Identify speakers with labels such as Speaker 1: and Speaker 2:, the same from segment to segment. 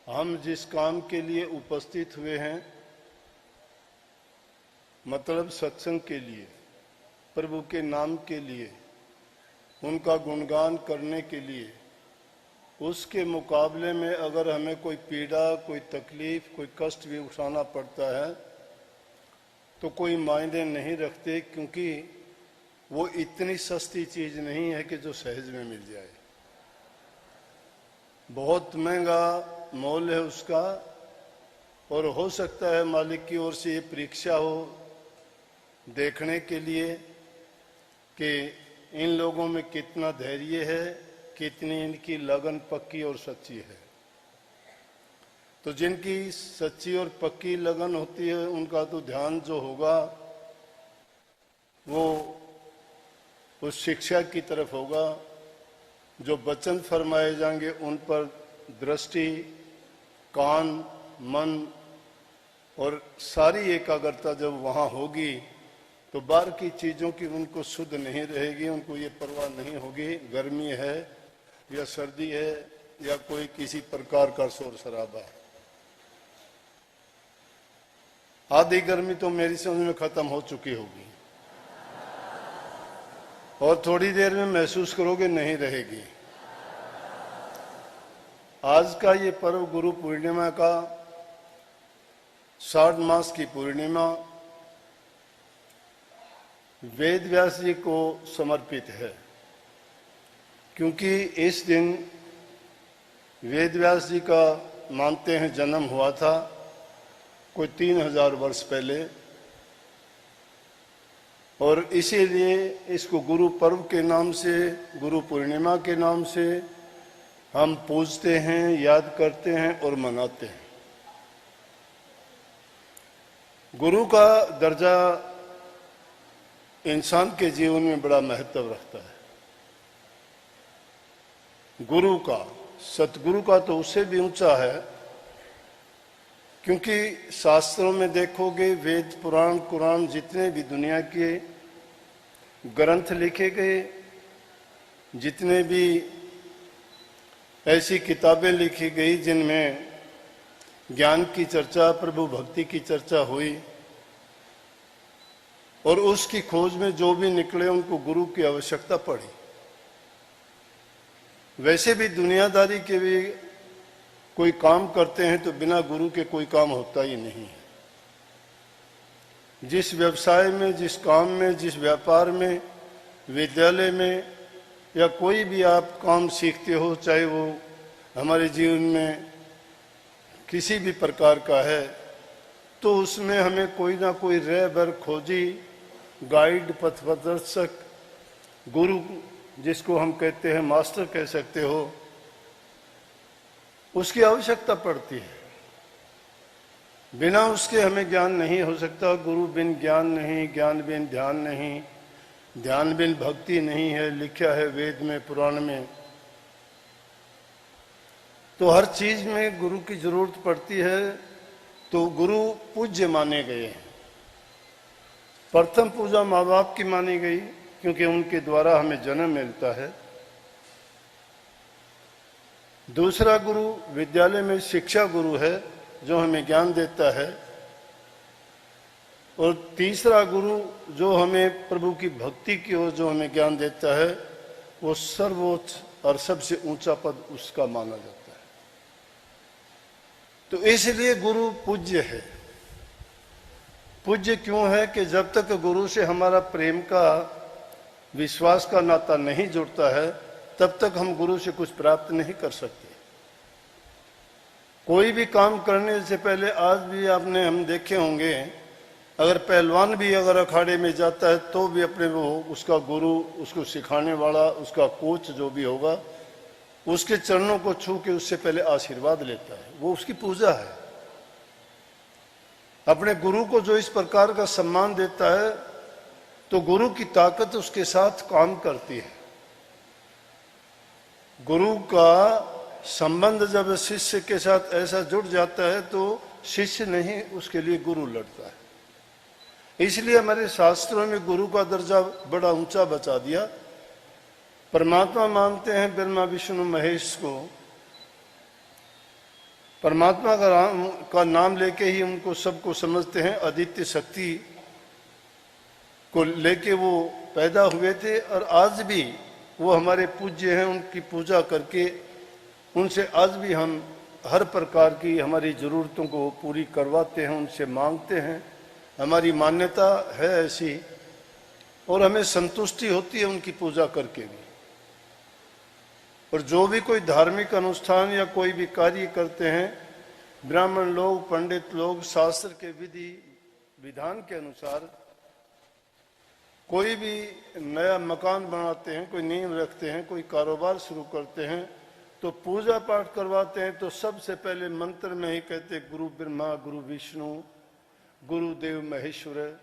Speaker 1: हम जिस काम के लिए उपस्थित हुए हैं, मतलब सत्संग के लिए, प्रभु के नाम के लिए, उनका गुणगान करने के लिए, उसके मुकाबले में अगर हमें कोई पीड़ा, कोई तकलीफ, कोई कष्ट भी उठाना पड़ता है तो कोई मायने नहीं रखते, क्योंकि वो इतनी सस्ती चीज नहीं है कि जो सहज में मिल जाए। बहुत महंगा मोल है उसका, और हो सकता है मालिक की ओर से ये परीक्षा हो देखने के लिए कि इन लोगों में कितना धैर्य है, कितनी इनकी लगन पक्की और सच्ची है। तो जिनकी सच्ची और पक्की लगन होती है उनका तो ध्यान जो होगा वो उस शिक्षा की तरफ होगा, जो वचन फरमाए जाएंगे उन पर दृष्टि, कान, मन और सारी एकाग्रता जब वहां होगी तो बाहर की चीजों की उनको शुद्ध नहीं रहेगी, उनको ये परवाह नहीं होगी गर्मी है या सर्दी है या कोई किसी प्रकार का शोर शराबा है। आधी गर्मी तो मेरी समझ में खत्म हो चुकी होगी और थोड़ी देर में महसूस करोगे नहीं रहेगी। आज का ये पर्व गुरु पूर्णिमा का 60 मास की पूर्णिमा वेद व्यास जी को समर्पित है, क्योंकि इस दिन वेद व्यास जी का मानते हैं जन्म हुआ था कोई 3000 वर्ष पहले, और इसीलिए इसको गुरु पर्व के नाम से, गुरु पूर्णिमा के नाम से हम पूजते हैं, याद करते हैं और मनाते हैं। गुरु का दर्जा इंसान के जीवन में बड़ा महत्व रखता है। गुरु का, सतगुरु का तो उससे भी ऊंचा है, क्योंकि शास्त्रों में देखोगे वेद, पुराण, कुरान, जितने भी दुनिया के ग्रंथ लिखे गए, जितने भी ऐसी किताबें लिखी गई जिनमें ज्ञान की चर्चा, प्रभु भक्ति की चर्चा हुई, और उसकी खोज में जो भी निकले उनको गुरु की आवश्यकता पड़ी। वैसे भी दुनियादारी के भी कोई काम करते हैं तो बिना गुरु के कोई काम होता ही नहीं है। जिस व्यवसाय में, जिस काम में, जिस व्यापार में, विद्यालय में या कोई भी आप काम सीखते हो, चाहे वो हमारे जीवन में किसी भी प्रकार का है, तो उसमें हमें कोई ना कोई रहबर, खोजी, गाइड, पथ प्रदर्शक, गुरु जिसको हम कहते हैं, मास्टर कह सकते हो, उसकी आवश्यकता पड़ती है। बिना उसके हमें ज्ञान नहीं हो सकता। गुरु बिन ज्ञान नहीं, ज्ञान बिन ध्यान नहीं, ध्यान बिन भक्ति नहीं है, लिखा है वेद में, पुराण में। तो हर चीज में गुरु की जरूरत पड़ती है। तो गुरु पूज्य माने गए हैं। प्रथम पूजा माँ बाप की मानी गई, क्योंकि उनके द्वारा हमें जन्म मिलता है। दूसरा गुरु विद्यालय में शिक्षा गुरु है, जो हमें ज्ञान देता है। और तीसरा गुरु जो हमें प्रभु की भक्ति की ओर जो हमें ज्ञान देता है, वो सर्वोच्च और सबसे ऊंचा पद उसका माना जाता है। तो इसलिए गुरु पूज्य है। पूज्य क्यों है कि जब तक गुरु से हमारा प्रेम का, विश्वास का नाता नहीं जुड़ता है, तब तक हम गुरु से कुछ प्राप्त नहीं कर सकते। कोई भी काम करने से पहले, आज भी आपने हम देखे होंगे, अगर पहलवान भी अगर अखाड़े में जाता है तो भी अपने वो उसका गुरु, उसको सिखाने वाला, उसका कोच जो भी होगा, उसके चरणों को छू के उससे पहले आशीर्वाद लेता है। वो उसकी पूजा है। अपने गुरु को जो इस प्रकार का सम्मान देता है, तो गुरु की ताकत उसके साथ काम करती है। गुरु का संबंध जब शिष्य के साथ ऐसा जुड़ जाता है तो शिष्य नहीं, उसके लिए गुरु लड़ता है। इसलिए हमारे शास्त्रों में गुरु का दर्जा बड़ा ऊंचा बचा दिया। परमात्मा मानते हैं ब्रह्मा, विष्णु, महेश को, परमात्मा का नाम लेके ही उनको सबको समझते हैं। आदित्य शक्ति को लेके वो पैदा हुए थे और आज भी वो हमारे पूज्य हैं। उनकी पूजा करके उनसे आज भी हम हर प्रकार की हमारी ज़रूरतों को पूरी करवाते हैं, उनसे मांगते हैं। हमारी मान्यता है ऐसी और हमें संतुष्टि होती है उनकी पूजा करके भी। और जो भी कोई धार्मिक अनुष्ठान या कोई भी कार्य करते हैं, ब्राह्मण लोग, पंडित लोग शास्त्र के विधि विधान के अनुसार कोई भी नया मकान बनाते हैं, कोई नींव रखते हैं, कोई कारोबार शुरू करते हैं, तो पूजा पाठ करवाते हैं तो सबसे पहले मंत्र में ही कहते गुरु ब्रह्मा गुरु विष्णु गुरुदेव महेश्वर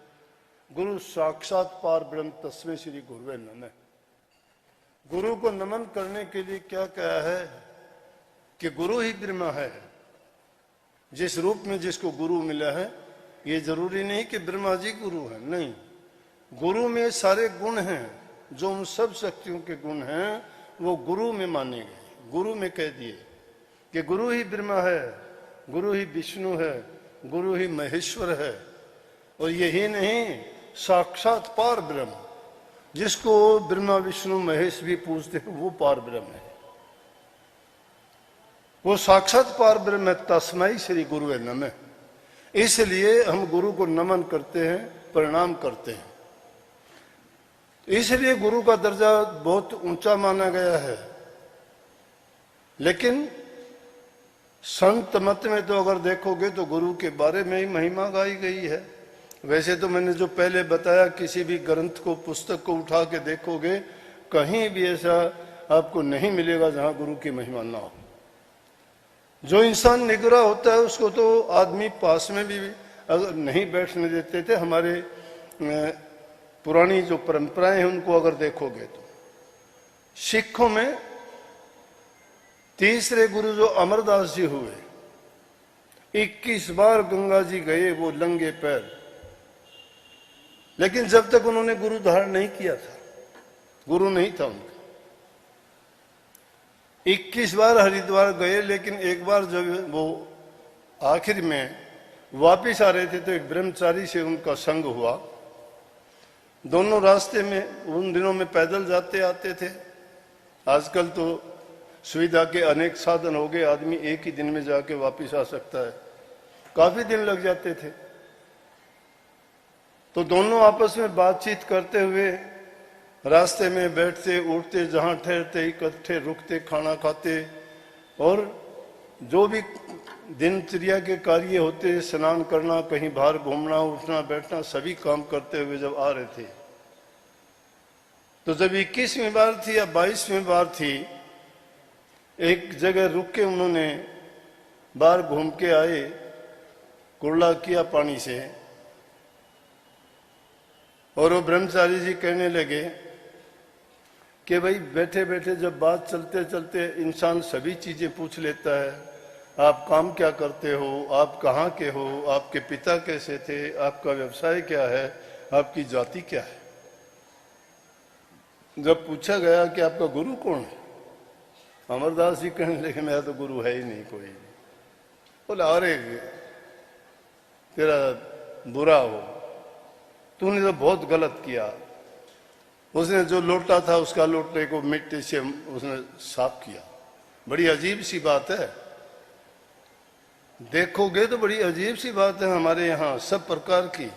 Speaker 1: गुरु साक्षात पार ब्रह्म तस्मै श्री गुरुवे नमः। गुरु को नमन करने के लिए क्या कहा है कि गुरु ही ब्रह्मा है। जिस रूप में जिसको गुरु मिला है, ये जरूरी नहीं कि ब्रह्मा जी गुरु है, नहीं। गुरु में सारे गुण हैं, जो उन सब शक्तियों के गुण हैं वो गुरु में माने गए। गुरु में कह दिए कि गुरु ही ब्रह्मा है, गुरु ही विष्णु है, गुरु ही महेश्वर है। और यही नहीं, साक्षात पार ब्रह्म, जिसको ब्रह्मा विष्णु महेश भी पूजते हैं, वो पार ब्रह्म है। वो साक्षात पार ब्रह्म है। तस्मै श्री गुरुवे नमः। इसलिए हम गुरु को नमन करते हैं, प्रणाम करते हैं। इसलिए गुरु का दर्जा बहुत ऊंचा माना गया है। लेकिन संत मत में तो अगर देखोगे तो गुरु के बारे में ही महिमा गाई गई है। वैसे तो मैंने जो पहले बताया, किसी भी ग्रंथ को, पुस्तक को उठा के देखोगे, कहीं भी ऐसा आपको नहीं मिलेगा जहां गुरु की महिमा ना हो। जो इंसान निगरा होता है उसको तो आदमी पास में भी अगर नहीं बैठने देते थे। हमारे पुरानी जो परंपराएं हैं उनको अगर देखोगे तो सिखों में तीसरे गुरु जो अमरदास जी हुए, 21 बार गंगा जी गए वो नंगे पैर, लेकिन जब तक उन्होंने गुरु धारण नहीं किया था, गुरु नहीं था उनका। 21 बार हरिद्वार गए, लेकिन एक बार जब वो आखिर में वापिस आ रहे थे तो एक ब्रह्मचारी से उनका संग हुआ। दोनों रास्ते में उन दिनों में पैदल जाते आते थे। आजकल तो सुविधा के अनेक साधन हो गए, आदमी एक ही दिन में जाके वापिस आ सकता है। काफी दिन लग जाते थे। तो दोनों आपस में बातचीत करते हुए रास्ते में बैठते उठते, जहां ठहरते इकट्ठे रुकते, खाना खाते, और जो भी दिनचर्या के कार्य होते, स्नान करना, कहीं बाहर घूमना, उठना बैठना, सभी काम करते हुए जब आ रहे थे, तो जब 21वीं बार थी या 22वीं बार थी, एक जगह रुक के उन्होंने बाहर घूम के आए, कुल्ला किया पानी से, और वो ब्रह्मचारी जी कहने लगे कि भाई बैठे बैठे जब बात चलते चलते इंसान सभी चीजें पूछ लेता है। आप काम क्या करते हो, आप कहाँ के हो, आपके पिता कैसे थे, आपका व्यवसाय क्या है, आपकी जाति क्या है। जब पूछा गया कि आपका गुरु कौन है, अमरदास जी कहने लगे मेरा तो गुरु है ही नहीं कोई। बोला अरे तेरा बुरा हो, तूने तो बहुत गलत किया। उसने जो लोटा था उसका लोटे को मिट्टी से उसने साफ किया। बड़ी अजीब सी बात है, देखोगे तो बड़ी अजीब सी बात है। हमारे यहाँ सब प्रकार की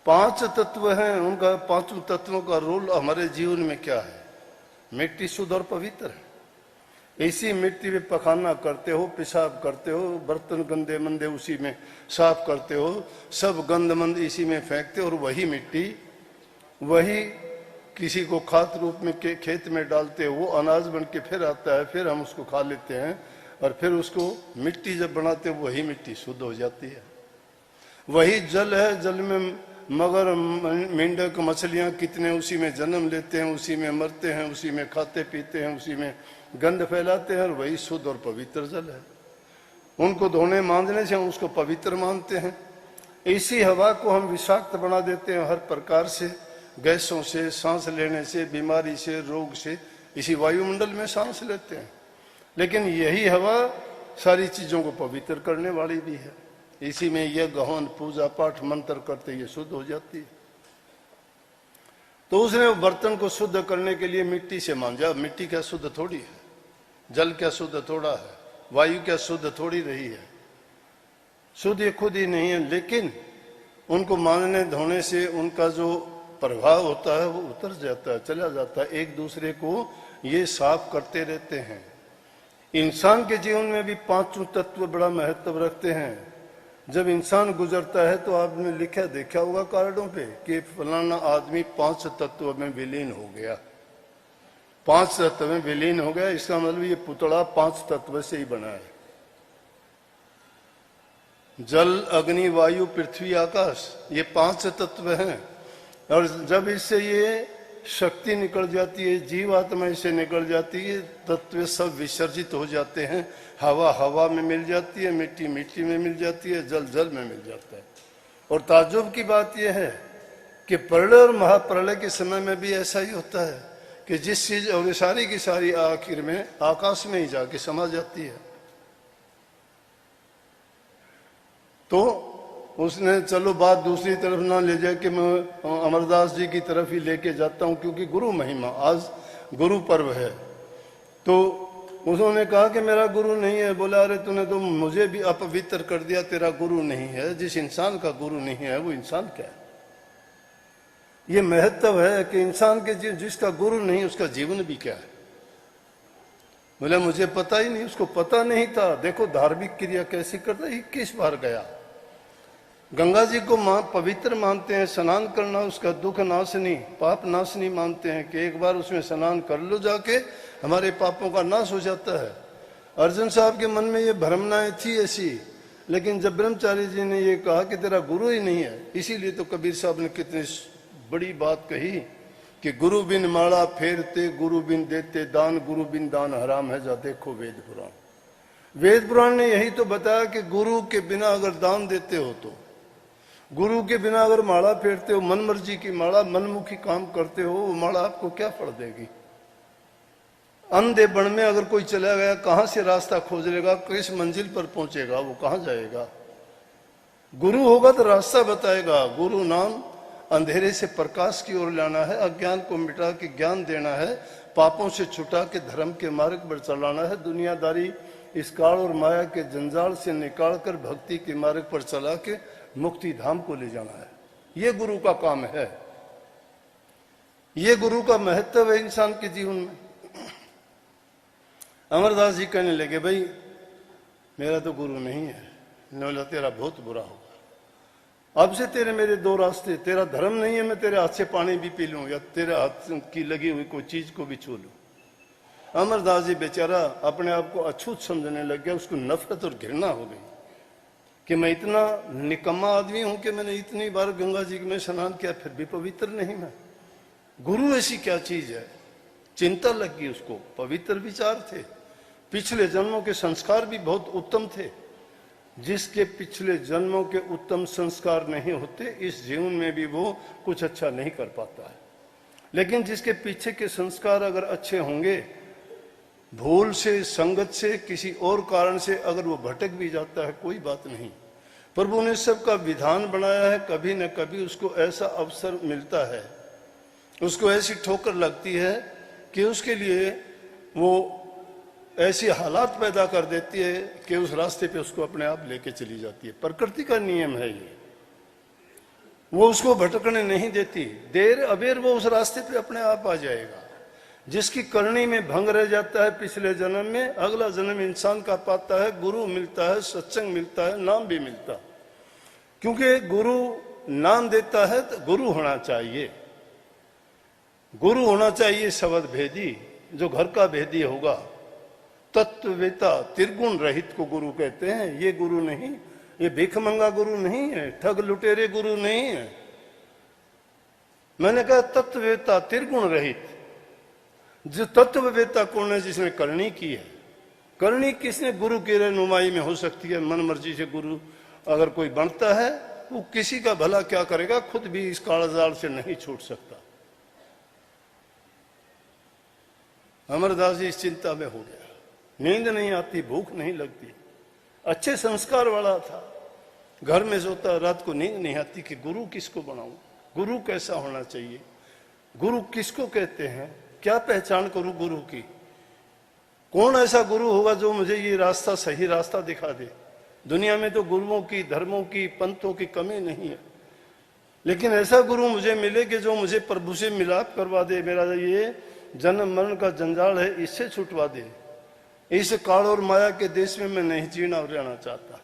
Speaker 1: 5 तत्व हैं, उनका 5 तत्वों का रोल हमारे जीवन में क्या है। मिट्टी शुद्ध और पवित्र है। इसी मिट्टी में पखाना करते हो, पेशाब करते हो, बर्तन गंदे मंदे उसी में साफ करते हो, सब गंद मंद इसी में फेंकते हो, और वही मिट्टी वही किसी को खाद रूप में खेत में डालते हो, वो अनाज बन के फिर आता है, फिर हम उसको खा लेते हैं, और फिर उसको मिट्टी जब बनाते हो वही मिट्टी शुद्ध हो जाती है। वही जल है, जल में मगर मेंढक मछलियां कितने उसी में जन्म लेते हैं, उसी में मरते हैं, उसी में खाते पीते हैं, उसी में गंध फैलाते हैं, और वही शुद्ध और पवित्र जल है। उनको धोने मांजने से हम उसको पवित्र मानते हैं। इसी हवा को हम विषाक्त बना देते हैं हर प्रकार से, गैसों से, सांस लेने से, बीमारी से, रोग से, इसी वायुमंडल में सांस लेते हैं। लेकिन यही हवा सारी चीजों को पवित्र करने वाली भी है। इसी में यज्ञ हवन पूजा पाठ मंत्र करते ये शुद्ध हो जाती है। तो उसने बर्तन को शुद्ध करने के लिए मिट्टी से मांजा। मिट्टी क्या शुद्ध थोड़ी है, जल क्या शुद्ध थोड़ा है, वायु क्या शुद्ध थोड़ी रही है, शुद्ध ये खुद ही नहीं है। लेकिन उनको मांजने धोने से उनका जो प्रभाव होता है वो उतर जाता है, चला जाता है। एक दूसरे को ये साफ करते रहते हैं। इंसान के जीवन में भी पांचों तत्व बड़ा महत्व रखते हैं। जब इंसान गुजरता है तो आपने लिखा देखा होगा कार्डों पे कि फलाना आदमी 5 तत्व में विलीन हो गया, 5 तत्व में विलीन हो गया। इसका मतलब ये पुतला 5 तत्व से ही बना है। जल अग्नि वायु पृथ्वी आकाश, ये 5 तत्व हैं। और जब इससे ये शक्ति निकल जाती है, जीवात्मा इससे निकल जाती है, तत्व सब विसर्जित हो जाते हैं। हवा हवा में मिल जाती है, मिट्टी मिट्टी में मिल जाती है, जल जल में मिल जाता है। और ताज्जुब की बात यह है कि प्रलय और महाप्रलय के समय में भी ऐसा ही होता है कि जिस चीज और सारी की सारी आखिर में आकाश में ही जाके समा जाती है। तो उसने चलो बात दूसरी तरफ ना ले जाए कि मैं अमरदास जी की तरफ ही लेके जाता हूं, क्योंकि गुरु महिमा, आज गुरु पर्व है। तो उन्होंने कहा कि मेरा गुरु नहीं है। बोला अरे तूने तो मुझे भी अपवित्र कर दिया, तेरा गुरु नहीं है। जिस इंसान का गुरु नहीं है वो इंसान क्या है? ये महत्व है कि इंसान के जिसका गुरु नहीं उसका जीवन भी क्या है। बोला मुझे पता ही नहीं, उसको पता नहीं था। देखो धार्मिक क्रिया कैसी कर रहा है। 21 बार गया। गंगा जी को पवित्र मानते हैं, स्नान करना उसका दुख नाशनी पाप नाशनी मानते हैं कि एक बार उसमें स्नान कर लो जाके, हमारे पापों का नाश हो जाता है। अर्जुन साहब के मन में ये भ्रमणाएं थी ऐसी, लेकिन जब ब्रह्मचारी जी ने ये कहा कि तेरा गुरु ही नहीं है, इसीलिए तो कबीर साहब ने कितनी बड़ी बात कही कि गुरु बिन माला फेरते, गुरु बिन देते दान, गुरु बिन दान हराम है, जा देखो वेद पुराण। वेद पुराण ने यही तो बताया कि गुरु के बिना अगर दान देते हो तो, गुरु के बिना अगर माला फेरते हो, मन मर्जी की माला, मनमुखी काम करते हो, वो माला आपको क्या फल देगी? अंधे बन में अगर कोई चला गया, कहां से रास्ता खोज लेगा, किस मंजिल पर पहुंचेगा, वो कहां जाएगा? गुरु होगा तो रास्ता बताएगा। गुरु नाम अंधेरे से प्रकाश की ओर लाना है, अज्ञान को मिटा के ज्ञान देना है, पापों से छुटा के धर्म के मार्ग पर चलाना है, दुनियादारी इस काल और माया के जंजाल से निकाल कर भक्ति के मार्ग पर चला के मुक्ति धाम को ले जाना है। ये गुरु का काम है, ये गुरु का महत्व है इंसान के जीवन में। अमरदास जी कहने लगे भाई मेरा तो गुरु नहीं है। बोला तेरा बहुत बुरा होगा, अब से तेरे मेरे 2 रास्ते, तेरा धर्म नहीं है मैं तेरे हाथ से पानी भी पी लूं या तेरे हाथ की लगी हुई कोई चीज को भी छू लूं। अमरदास जी बेचारा अपने आप को अछूत समझने लग गया। उसको नफरत और घृणा हो गई कि मैं इतना निकम्मा आदमी हूं कि मैंने इतनी बार गंगा जी में स्नान किया फिर भी पवित्र नहीं मैं। गुरु ऐसी क्या चीज है? चिंता लग गई उसको। पवित्र विचार थे, पिछले जन्मों के संस्कार भी बहुत उत्तम थे। जिसके पिछले जन्मों के उत्तम संस्कार नहीं होते, इस जीवन में भी वो कुछ अच्छा नहीं कर पाता है। लेकिन जिसके पीछे के संस्कार अगर अच्छे होंगे, भूल से, संगत से, किसी और कारण से अगर वो भटक भी जाता है कोई बात नहीं, प्रभु ने सबका विधान बनाया है। कभी न कभी उसको ऐसा अवसर मिलता है, उसको ऐसी ठोकर लगती है कि उसके लिए वो ऐसी हालात पैदा कर देती है कि उस रास्ते पे उसको अपने आप लेके चली जाती है। प्रकृति का नियम है ये, वो उसको भटकने नहीं देती। देर अबेर वो उस रास्ते पे अपने आप आ जाएगा। जिसकी करनी में भंग रह जाता है पिछले जन्म में, अगला जन्म इंसान का पाता है, गुरु मिलता है, सत्संग मिलता है, नाम भी मिलता है। क्योंकि गुरु नाम देता है तो गुरु होना चाहिए। गुरु होना चाहिए शब्द भेदी, जो घर का भेदी होगा, तत्ववेता, त्रिगुण रहित को गुरु कहते हैं। ये गुरु नहीं, ये भिखमंगा गुरु नहीं है, ठग लुटेरे गुरु नहीं है। मैंने कहा तत्ववेता त्रिगुण रहित। जो तत्ववेता कौन है? जिसने करनी की है। करनी किसने? गुरु की रहनुमाई में हो सकती है। मन मर्जी से गुरु अगर कोई बनता है, वो किसी का भला क्या करेगा, खुद भी इस कालजाल से नहीं छूट सकता। अमरदास जी इस चिंता में हो गया। नींद नहीं आती, भूख नहीं लगती। अच्छे संस्कार वाला था। घर में सोता, रात को नींद नहीं आती कि गुरु किसको बनाऊं, गुरु कैसा होना चाहिए, गुरु किसको कहते हैं, क्या पहचान करूं गुरु की, कौन ऐसा गुरु होगा जो मुझे ये रास्ता, सही रास्ता दिखा दे। दुनिया में तो गुरुओं की, धर्मों की, पंथों की कमी नहीं है, लेकिन ऐसा गुरु मुझे मिले कि जो मुझे प्रभु से मिलाप करवा दे, मेरा ये जन्म मरण का जंजाल है इससे छुटवा दे। इस काल और माया के देश में मैं नहीं जीना और रहना चाहता।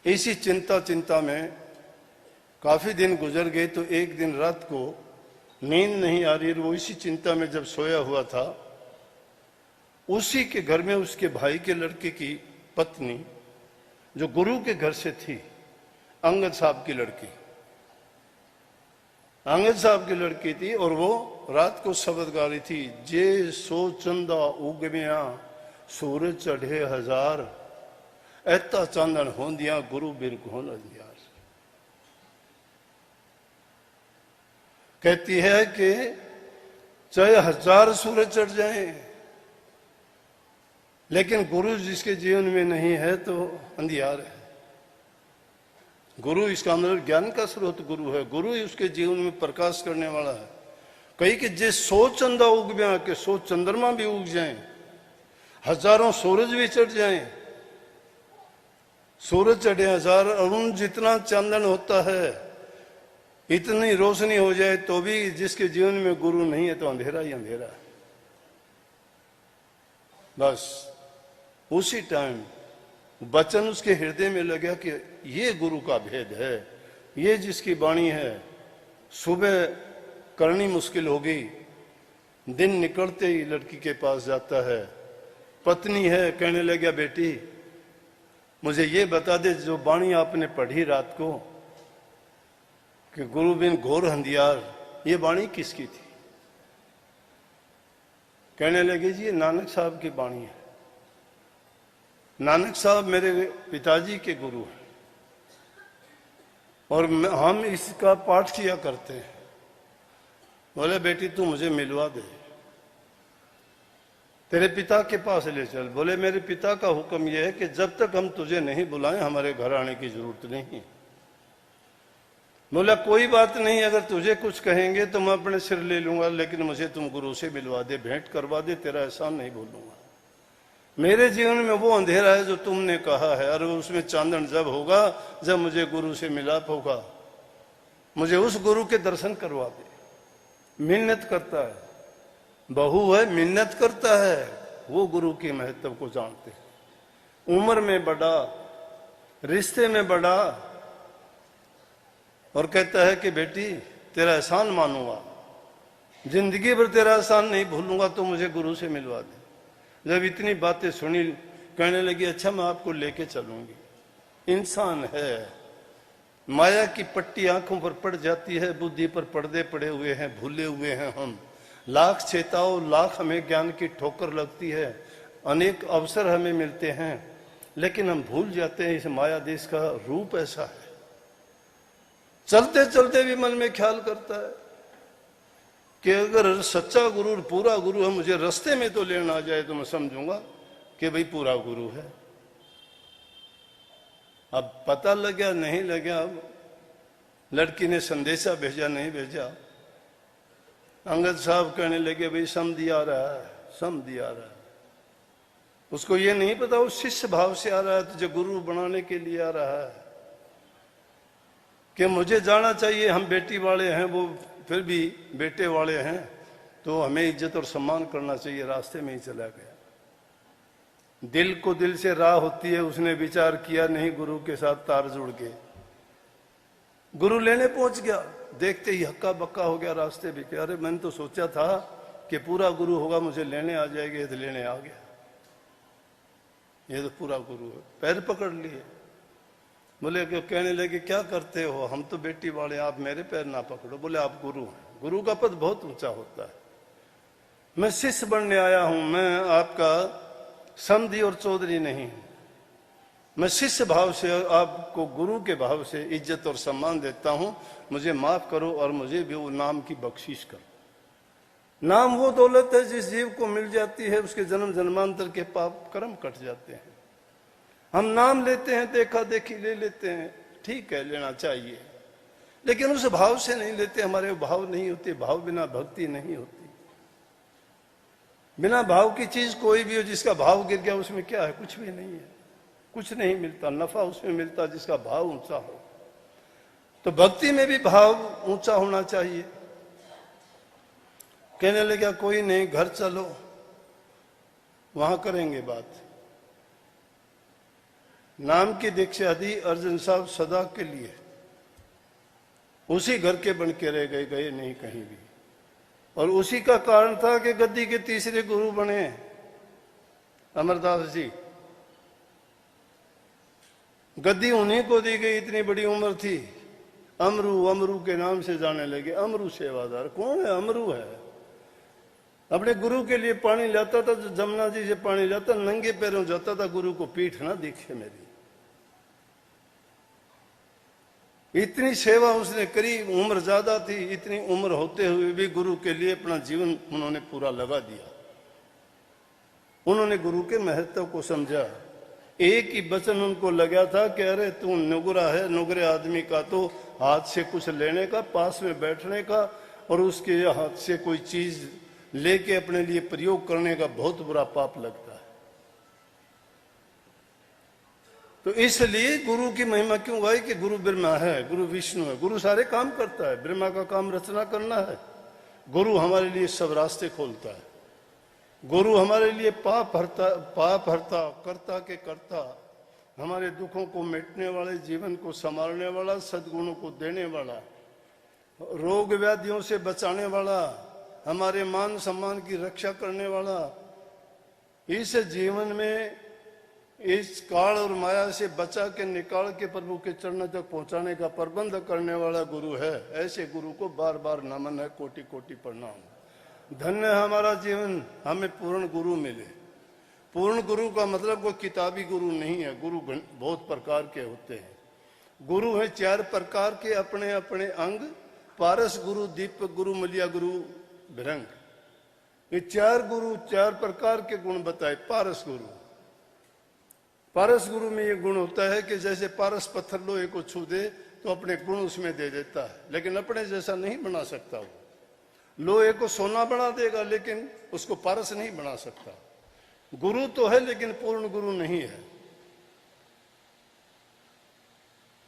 Speaker 1: इसी चिंता में काफी दिन गुजर गए, तो एक दिन रात को नींद नहीं आ रही, वो इसी चिंता में जब सोया हुआ था, उसी के घर में उसके भाई के लड़के की पत्नी, जो गुरु के घर से थी, अंगद साहब की लड़की, अंगद साहब की लड़की थी, और वो रात को शब्द गा रही थी, जे सो चंदा उगमिया सूरज चढ़े हजार, ऐता चांदन होंदिया गुरु बिर घोन अंधियार। कहती है कि चाहे 1000 सूरज चढ़ जाएं, लेकिन गुरु जिसके जीवन में नहीं है तो अंधियार है। गुरु इसका मतलब ज्ञान का स्रोत गुरु है, गुरु ही उसके जीवन में प्रकाश करने वाला है। कही कि जे 100 चंदा उग गया, कि 100 चंद्रमा भी उग जाएं, हजारों सूरज भी चढ़ जाएं, सूरज चढ़े 1000, अरुण जितना चांदन होता है, इतनी रोशनी हो जाए, तो भी जिसके जीवन में गुरु नहीं है तो अंधेरा ही अंधेरा है। बस उसी टाइम वचन उसके हृदय में लगा कि ये गुरु का भेद है, ये जिसकी वाणी है। सुबह करनी मुश्किल हो गई, दिन निकलते ही लड़की के पास जाता है, पत्नी है, कहने लगा बेटी मुझे ये बता दे, जो वाणी आपने पढ़ी रात को कि गुरु बिन घोर अंधियार, ये वाणी किसकी थी? कहने लगे जी ये नानक साहब की वाणी है। नानक साहब मेरे पिताजी के गुरु हैं और हम इसका पाठ किया करते हैं। बोले बेटी तू मुझे मिलवा दे, तेरे पिता के पास ले चल। बोले मेरे पिता का हुक्म यह है कि जब तक हम तुझे नहीं बुलाएं हमारे घर आने की जरूरत नहीं। बोला कोई बात नहीं, अगर तुझे कुछ कहेंगे तो मैं अपने सिर ले लूंगा, लेकिन मुझे तुम गुरु से मिलवा दे, भेंट करवा दे, तेरा एहसान नहीं भूलूंगा। मेरे जीवन में वो अंधेरा है जो तुमने कहा है, और उसमें चांदन जब होगा जब मुझे गुरु से मिलाप होगा, मुझे उस गुरु के दर्शन करवा दे। मिन्नत करता है, बहू है, मिन्नत करता है, वो गुरु की महत्व को जानते हैं। उम्र में बड़ा, रिश्ते में बड़ा, और कहता है कि बेटी तेरा एहसान मानूंगा, जिंदगी भर तेरा एहसान नहीं भूलूंगा, तो मुझे गुरु से मिलवा दे। जब इतनी बातें सुनी, कहने लगी अच्छा मैं आपको लेके चलूंगी। इंसान है, माया की पट्टी आंखों पर पड़ जाती है, बुद्धि पर पर्दे पड़े हुए हैं, भूले हुए हैं हम। लाख चेताओ, लाख हमें ज्ञान की ठोकर लगती है, अनेक अवसर हमें मिलते हैं, लेकिन हम भूल जाते हैं इस माया देश का रूप ऐसा है। चलते चलते भी मन में ख्याल करता है कि अगर सच्चा गुरु, पूरा गुरु है, मुझे रास्ते में तो लेना आ जाए तो मैं समझूंगा कि भाई पूरा गुरु है। अब पता लग गया नहीं लग गया, अब लड़की ने संदेशा भेजा नहीं भेजा, अंगद साहब कहने लगे भाई समझी आ रहा है, समझी आ रहा है। उसको ये नहीं पता वो शिष्य भाव से आ रहा है, तुझे गुरु बनाने के लिए आ रहा है कि मुझे जाना चाहिए, हम बेटी वाले हैं, वो फिर भी बेटे वाले हैं, तो हमें इज्जत और सम्मान करना चाहिए। रास्ते में ही चला गया। दिल को दिल से राह होती है, उसने विचार किया नहीं, गुरु के साथ तार जुड़ के गुरु लेने पहुंच गया। देखते ही हक्का बक्का हो गया रास्ते भी, कि अरे मैंने तो सोचा था कि पूरा गुरु होगा, मुझे लेने आ जाएगा, तो लेने आ गया, ये तो पूरा गुरु है। पैर पकड़ लिए, बोले कि कहने लगे क्या करते हो, हम तो बेटी वाले, आप मेरे पैर ना पकड़ो। बोले आप गुरु हैं, गुरु का पद बहुत ऊंचा होता है, मैं शिष्य बनने आया हूं, मैं आपका समधी और चौधरी नहीं, मैं शिष्य भाव से आपको गुरु के भाव से इज्जत और सम्मान देता हूं, मुझे माफ करो और मुझे भी वो नाम की बख्शिश करो। नाम वो दौलत है जिस जीव को मिल जाती है उसके जन्म जन्मांतर के पाप कर्म कट जाते हैं। हम नाम लेते हैं, देखा देखी ले लेते हैं, ठीक है लेना चाहिए, लेकिन उस भाव से नहीं लेते। हमारे भाव नहीं होते, भाव बिना भक्ति नहीं होती। बिना भाव की चीज कोई भी हो, जिसका भाव गिर गया उसमें क्या है? कुछ भी नहीं है, कुछ नहीं मिलता। नफा उसमें मिलता जिसका भाव ऊंचा हो। तो भक्ति में भी भाव ऊंचा होना चाहिए। कहने लगा कोई नहीं, घर चलो, वहां करेंगे बात। नाम की दीक्षा दी अर्जुन साहब सदा के लिए, उसी घर के बन के रह गए, गए नहीं कहीं भी। और उसी का कारण था कि गद्दी के तीसरे गुरु बने अमरदास जी। गद्दी उन्हीं को दी गई, इतनी बड़ी उम्र थी। अमरू अमरू के नाम से जाने लगे। अमरू सेवादार कौन है? अमरू है। अपने गुरु के लिए पानी लाता था, जो जमुना जी से पानी लाता, नंगे पैरों जाता था, गुरु को पीठ ना दिखे मेरी। इतनी सेवा उसने करी, उम्र ज्यादा थी, इतनी उम्र होते हुए भी गुरु के लिए अपना जीवन उन्होंने पूरा लगा दिया। उन्होंने गुरु के महत्व को समझा। एक ही वचन उनको लगा था कि अरे तू नुगरा है, नुगरे आदमी का तो हाथ से कुछ लेने का, पास में बैठने का और उसके हाथ से कोई चीज लेके अपने लिए प्रयोग करने का बहुत बुरा पाप लगता है। तो इसलिए गुरु की महिमा क्यों गाई कि गुरु ब्रह्मा है, गुरु विष्णु है। गुरु सारे काम करता है, ब्रह्मा का काम रचना करना है। गुरु हमारे लिए सब रास्ते खोलता है। गुरु हमारे लिए पाप हरता कर्ता के कर्ता, हमारे दुखों को मिटने वाले, जीवन को संभालने वाला, सद्गुणों को देने वाला, रोग व्याधियों से बचाने वाला, हमारे मान सम्मान की रक्षा करने वाला, इस जीवन में इस काल और माया से बचा के निकाल के प्रभु के चरणों तक पहुंचाने का प्रबंध करने वाला गुरु है। ऐसे गुरु को बार बार नमन है, कोटि कोटि प्रणाम। धन्य है हमारा जीवन, हमें पूर्ण गुरु मिले। पूर्ण गुरु का मतलब कोई किताबी गुरु नहीं है। गुरु बहुत प्रकार के होते हैं। गुरु है 4 प्रकार के, अपने अपने अंग। पारस गुरु, दीपक गुरु, मलिया गुरु, भृंग। ये 4 गुरु 4 प्रकार के गुण बताए। पारस गुरु, पारस गुरु में ये गुण होता है कि जैसे पारस पत्थर लोहे को छू दे तो अपने गुण उसमें दे देता है, लेकिन अपने जैसा नहीं बना सकता। वो लोहे को सोना बना देगा लेकिन उसको पारस नहीं बना सकता। गुरु तो है लेकिन पूर्ण गुरु नहीं है।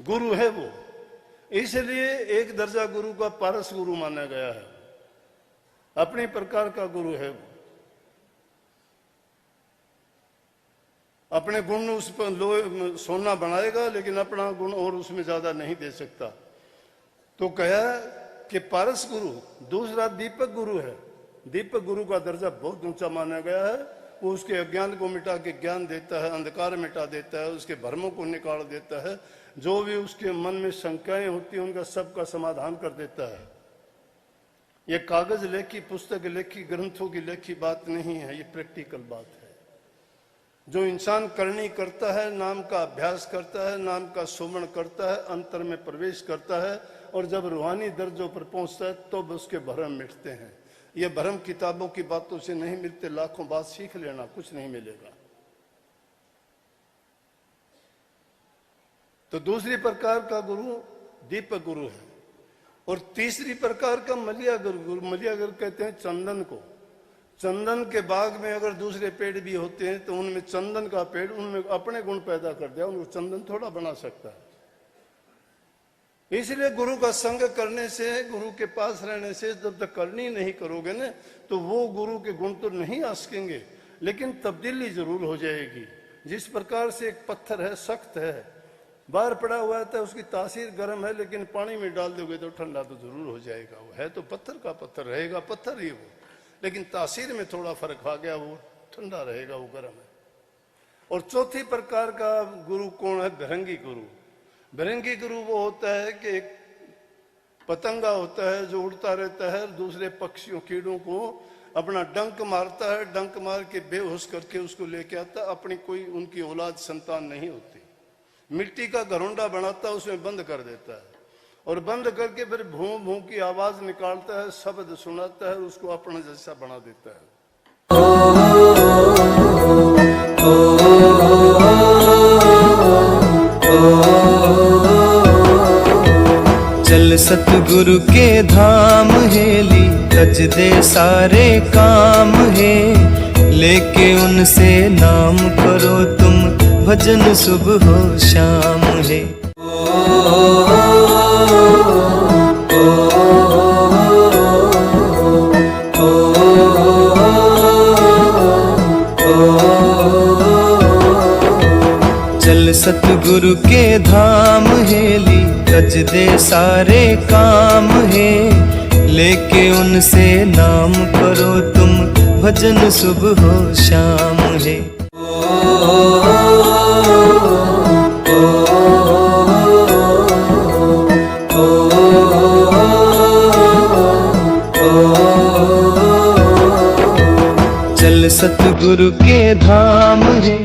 Speaker 1: गुरु है वो, इसलिए एक दर्जा गुरु का पारस गुरु माना गया है। अपने प्रकार का गुरु है वो। अपने गुण उस पर लोहे सोना बनाएगा लेकिन अपना गुण और उसमें ज्यादा नहीं दे सकता। तो कहा कि पारस गुरु। दूसरा दीपक गुरु है। दीपक गुरु का दर्जा बहुत ऊंचा माना गया है। वो उसके अज्ञान को मिटा के ज्ञान देता है, अंधकार मिटा देता है, उसके भ्रमों को निकाल देता है। जो भी उसके मन में शंकाएं होती हैं उनका सबका समाधान कर देता है। ये कागज लेखी, पुस्तक लेखी, ग्रंथों की लेखी बात नहीं है, ये प्रैक्टिकल बात है। जो इंसान करनी करता है, नाम का अभ्यास करता है, नाम का सुमरण करता है, अंतर में प्रवेश करता है और जब रूहानी दर्जों पर पहुंचता है तो उसके भ्रम मिटते हैं। ये भ्रम किताबों की बातों से नहीं मिलते। लाखों बात सीख लेना, कुछ नहीं मिलेगा। तो दूसरी प्रकार का गुरु दीपक गुरु है। और तीसरी प्रकार का मलिया गुरु। मलिया गुरु कहते हैं चंदन को। चंदन के बाग में अगर दूसरे पेड़ भी होते हैं तो उनमें चंदन का पेड़ उनमें अपने गुण पैदा कर दिया, उनको चंदन थोड़ा बना सकता है। इसलिए गुरु का संग करने से, गुरु के पास रहने से जब तक करनी नहीं करोगे ना तो वो गुरु के गुण तो नहीं आ सकेंगे, लेकिन तब्दीली जरूर हो जाएगी। जिस प्रकार से एक पत्थर है, सख्त है, बाहर पड़ा हुआ है, उसकी तासीर गर्म है, लेकिन पानी में डाल दोगे तो ठंडा तो जरूर हो जाएगा। वो है तो पत्थर का पत्थर रहेगा, पत्थर ही वो, लेकिन तासीर में थोड़ा फर्क आ गया, वो ठंडा रहेगा, वो गर्म है। और चौथी प्रकार का गुरु कौन है? भृंगी गुरु। भृंगी गुरु वो होता है कि एक पतंगा होता है जो उड़ता रहता है, दूसरे पक्षियों कीड़ों को अपना डंक मारता है, डंक मार के बेहोश करके उसको लेके आता। अपनी कोई उनकी औलाद संतान नहीं होती। मिट्टी का घरोंडा बनाता है, उसमें बंद कर देता है और बंद करके फिर भूं भूं की आवाज निकालता है, शब्द सुनाता है, उसको अपना जैसा बना देता है।
Speaker 2: चल सतगुरु के धाम हेली, तज दे सारे काम है, लेके उनसे नाम करो तुम, भजन सुबह हो शाम है। चल सतगुरु के धाम हेली, तज दे सारे काम है, लेके उनसे नाम करो तुम, भजन सुबह हो शाम है। चल सतगुरु के धाम है।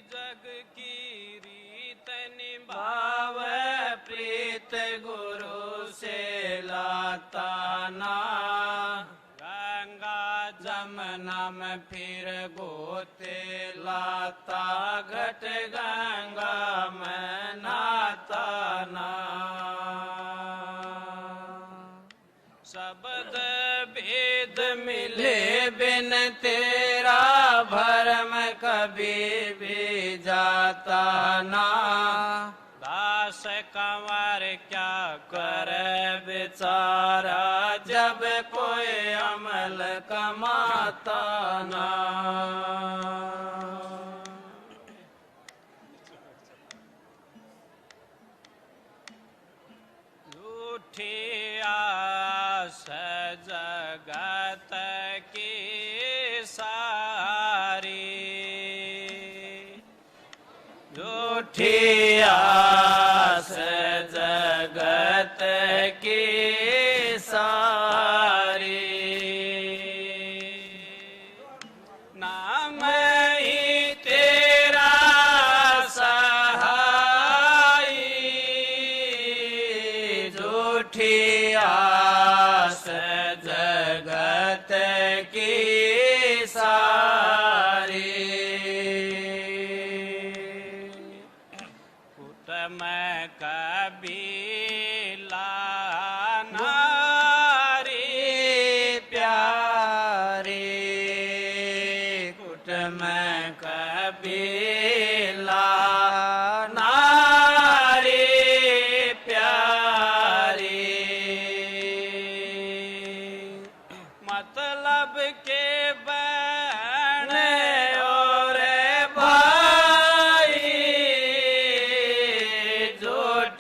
Speaker 3: जग की रीत निभाव, प्रीत गुरु से लाता ना, गंगा जमुना में फिर गोते लाता, घट गंगा में नाता ना। शब्द भेद मिले बिन तेरा, भरम कभी भी जाता ना, दास कंवर क्या करे बेचारा, जब कोई अमल कमाता ना। झूठी आस जगत की सारी, झूठी आस जगत की सारी, नाम ही तेरा सहाई, झूठी आस जगत की सारी। कुट में कभी नारी प्यारी, कुट में कभी नारी प्यारी, मतलब के बहने और भाई, झूठ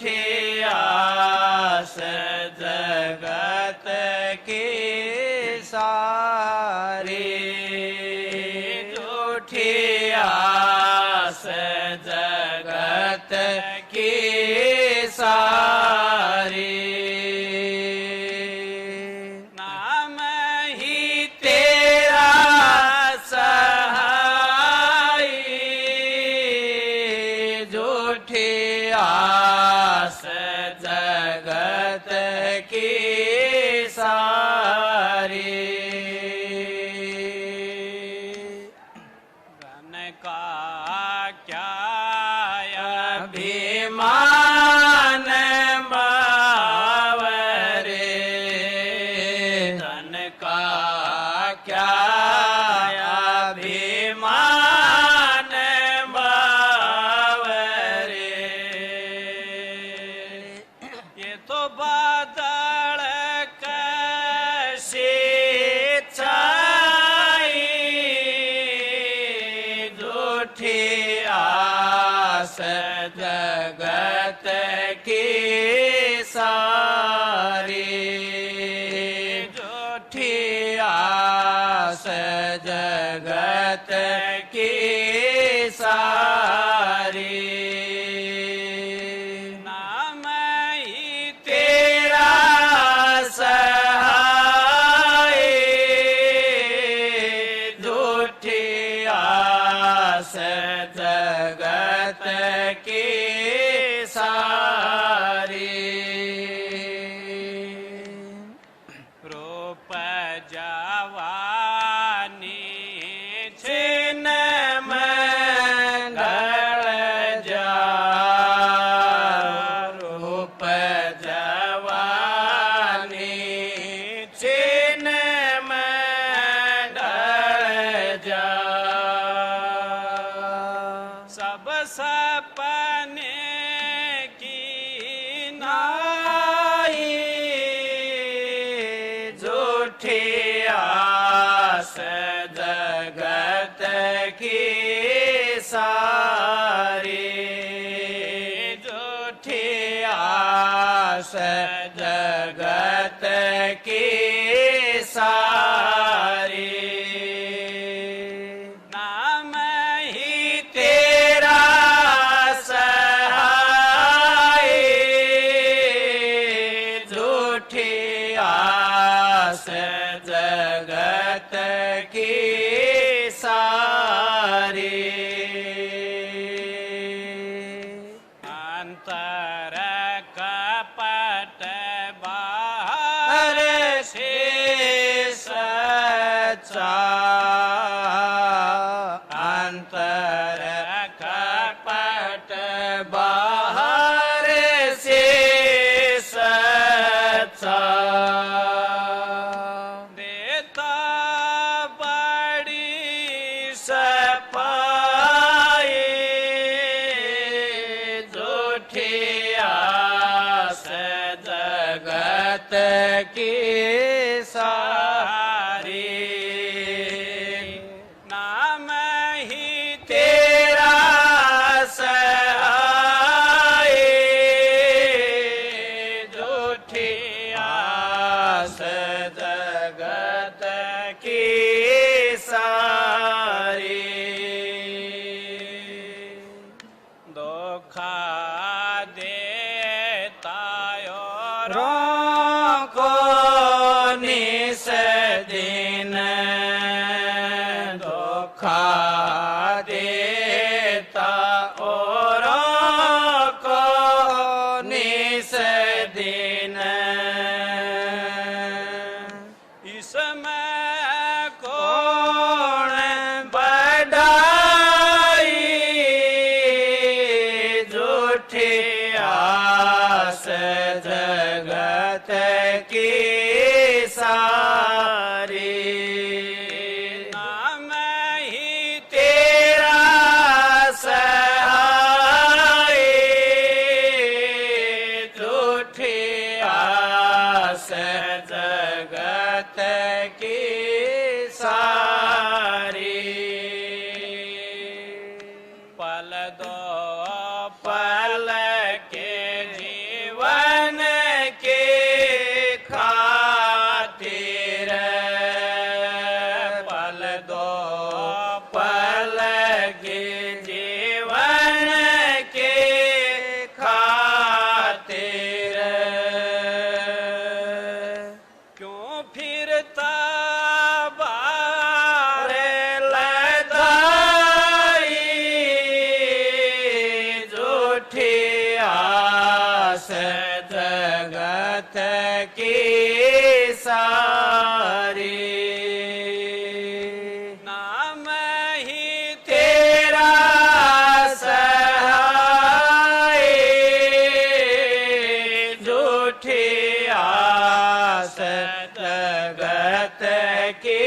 Speaker 3: जगत की सारी नाम ही तेरा सहाय झूठी आस जगत की सारी धन का क्या अभिमान बावरे धन का क्या अभिमान बावरे ये तो बादल कैसी छाई झूठी आस जगत की सारी झूठी आस जगत की सारी नाम ही तेरा सहाय झूठी आस जगत की सारी रूप जवानी छिन मंगल जा रूप जवानी छिन मंगल जा सब सपने की नाई झूठी आस जगत की सारी झूठी आस जगत की सारी नाम ही तेरा सहाय झूठी आस जगत की सारी अंतर कपट बाहर से सच्चा अंतर कपट बाहर से सच्चा देता बड़ी सफाई झूठी आस जगत की सारी नाम ही तेरा सहाय झूठी आस जगत की सारी धोखा देता और को निस दिन धोखा देता और को निस दिन इसमें कौन बढ़ाई झूठी आस जगत की सारी नाम ही तेरा सहाय सारी। नाम ही तेरा सहाय, झूठी आस जगत की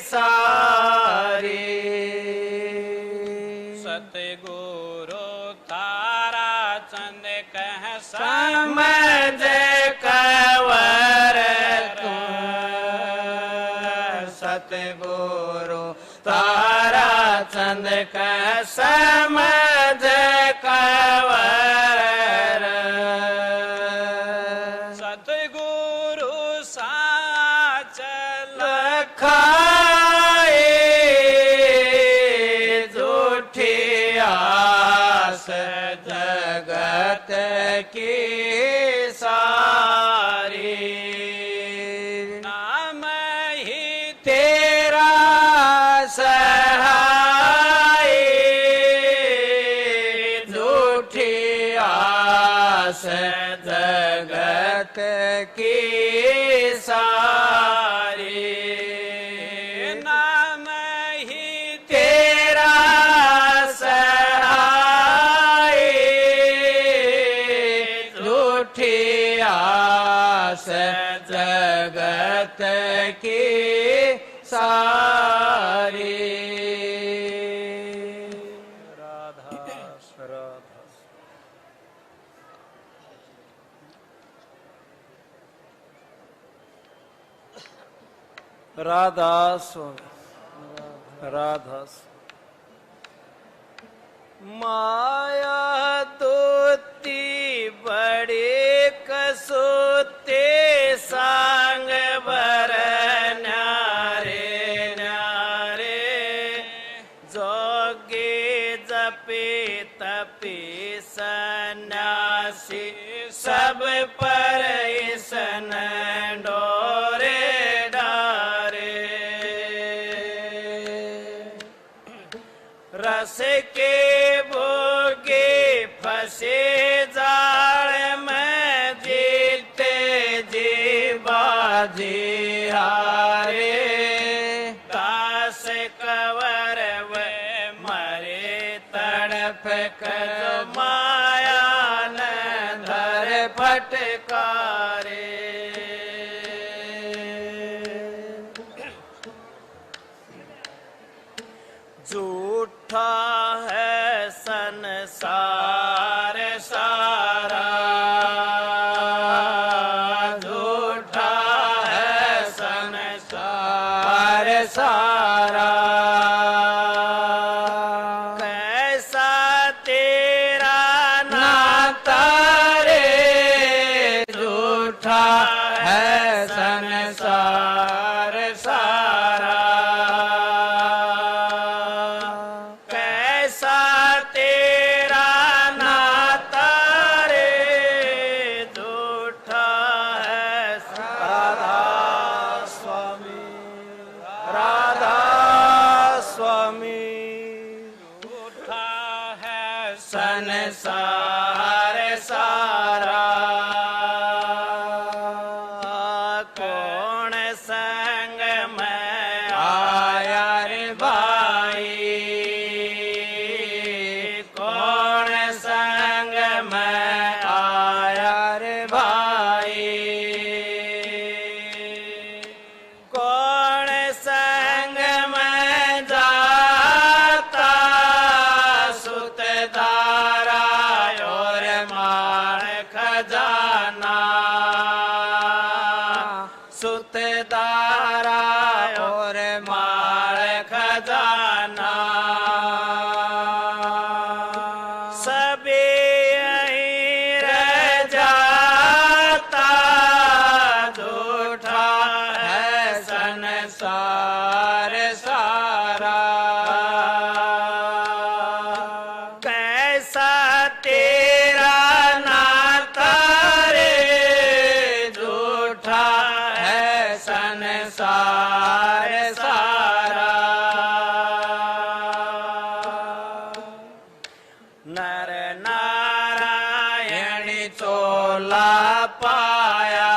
Speaker 3: सारी। सतगुरु तारा चंद कह समझ कवर तू। सतगुरु तारा चंद कह समझ कवर। सतगुरु साच लखाए, झूठी आस जगत की सारी। नाम ही तेरा सहाय, झूठी आस जगत की सारी। नाम ही तेरा सहाय, झूठी आस जगत की सारी। राधा राधा। राधा स्वामी, राधा माया दोती बड़े कसोते सांग बर न्यारे न्यारे। जोगे जपे तपे सन्यासी, सब पर ईसन डोरे डारे। रस के भोगे फंसे जाल में, जीते जी बाजी हारे। दास कवर वे मरे तड़प कर, माया न धर फटकारे। झूठा है संसार सारा, झूठा है संसार सारा। कैसा तेरा नाता रे, झूठा है संसार सारा। कैसा तेरा नाता रे, झूठा है। राधा स्वामी, राधा स्वामी। झूठा है संसार सारा। कौन संग में आया रे भाई, कौन संग में आया रे भाई। कौन संग में जाता, सुतदारा और मार खजाना। सुतदारा और मार खजाना। सबे यहीं रह जाता, झूठा है संसार सारा। कैसा तेरा नाता रे, झूठा है संसार सारा। नर नारायण चोला पाया,